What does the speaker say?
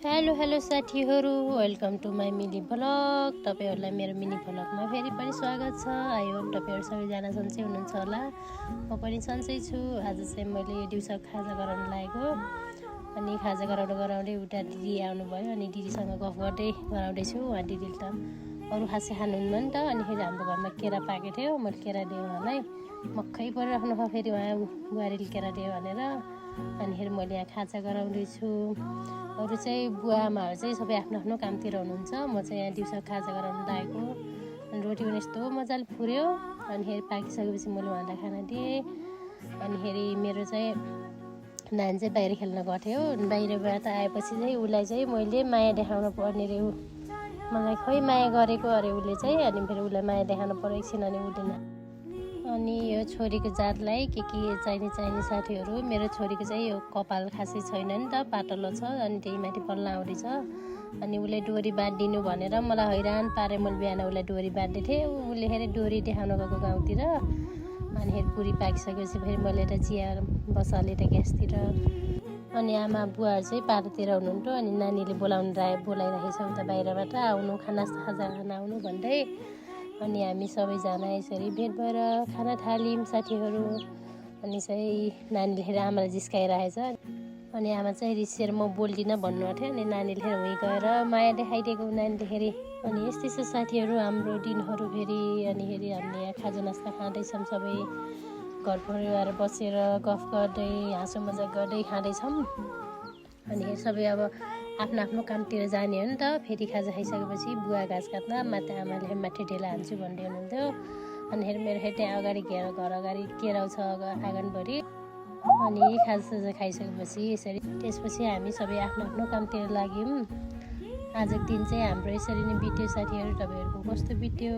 Hello साथीहरू, welcome to my mini vlog. तपाईँहरूलाई मेरो मिनी भ्लगमा फेरि पनि स्वागत छ। आई होप तपाईँहरू सबैजना सन्चै हुनुहुन्छ होला। म पनि सन्चै छु। आज चाहिँ मैले दिउँसो खाजा गराउन लागेको, अनि खाजा गराउँदै उता दिदी आउनुभयो, अनि दिदीसँग गफ गर्दै गराउँदैछु। उहाँ दिदीले त अरू खासै खानुहुन्न नि त। अनिखेरि हाम्रो घरमा केरा पाकेको थियो, मैले केरा दिएँ उहाँलाई। मक्खै परिराख्नु भयो फेरि उहाँ बुहारीले केरा दियो भनेर। अनिखेरि मैले यहाँ खाजा गराउँदैछु। अरू चाहिँ बुवा आमाहरू चाहिँ सबै आफ्नो आफ्नो कामतिर हुनुहुन्छ। म चाहिँ यहाँ दिउँसो खाजा गराउनु लागेको। अनि रोटी पनि यस्तो मजाले फुर्यो। अनिखेरि पाकिसकेपछि मैले उहाँलाई खाना दिएँ। अनिखेरि मेरो चाहिँ नानी चाहिँ बाहिर खेल्न गएको थियो। बाहिरबाट आएपछि चाहिँ उसलाई चाहिँ मैले माया देखाउनु पर्ने रे। मलाई खै माया गरेको अरे उसले चाहिँ। अनि फेरि उसलाई माया देखाउनु पऱ्यो एकछिन। अनि उसले अनि यो छोरीको जातलाई के चाहिने साथीहरू, मेरो छोरीको चाहिँ यो कपाल खासै छैन नि त, पातलो छ। अनि त्यही माथि पल्ला आउँदैछ। अनि उसले डोरी बाँधिदिनु भनेर मलाई हैरान पारे। मैले बिहान उसलाई डोरी बाँध्दै थिएँ, उसले फेरि डोरी देखाउन गएको गाउँतिर। अनि फेरि पुरी पाकिसकेपछि फेरि मैले यता चिया बसालेँ यता ग्यासतिर। अनि आमा बुवाहरू चाहिँ पार्टीतिर हुनुहुन्थ्यो। अनि नानीले बोलाइरहेको छ उता बाहिरबाट, आउनु खाजा खाना आउनु भन्दै। अनि हामी सबैजना यसरी भेट भएर खाना थाल्यौँ साथीहरू। अनि चाहिँ नानीले फेरि आमालाई जिस्काइरहेछ। अनि आमा चाहिँ रिसेर म बोल्दिनँ भन्नुभएको थियो। अनि नानीले फेरि उहीँ गएर माया देखाइदिएको नानीले फेरि। अनि यस्तै छ साथीहरू हाम्रो दिनहरू फेरि। अनि फेरि हामीले यहाँ खाजा नास्ता खाँदैछौँ, सबै घर परिवार बसेर गफ गर्दै हाँसो मजाक गर्दै खाँदैछौँ। अनि सबै अब आफ्नो आफ्नो कामतिर जाने हो नि त। फेरि खाजा खाइसकेपछि बुवा घाँस काट्दा माथि आमाले माथि ढेला हान्छु भन्दै हुनुहुन्थ्यो। अनि फेरि मेरो फेरि त्यहाँ अगाडि घर अगाडि केराउ छ आँगनभरि। अनि खाजा खाइसकेपछि यसरी त्यसपछि हामी सबै आफ्नो आफ्नो कामतिर लाग्यौँ। आजको दिन चाहिँ हाम्रो यसरी नै बित्यो साथीहरू। तपाईँहरूको कस्तो बित्यो?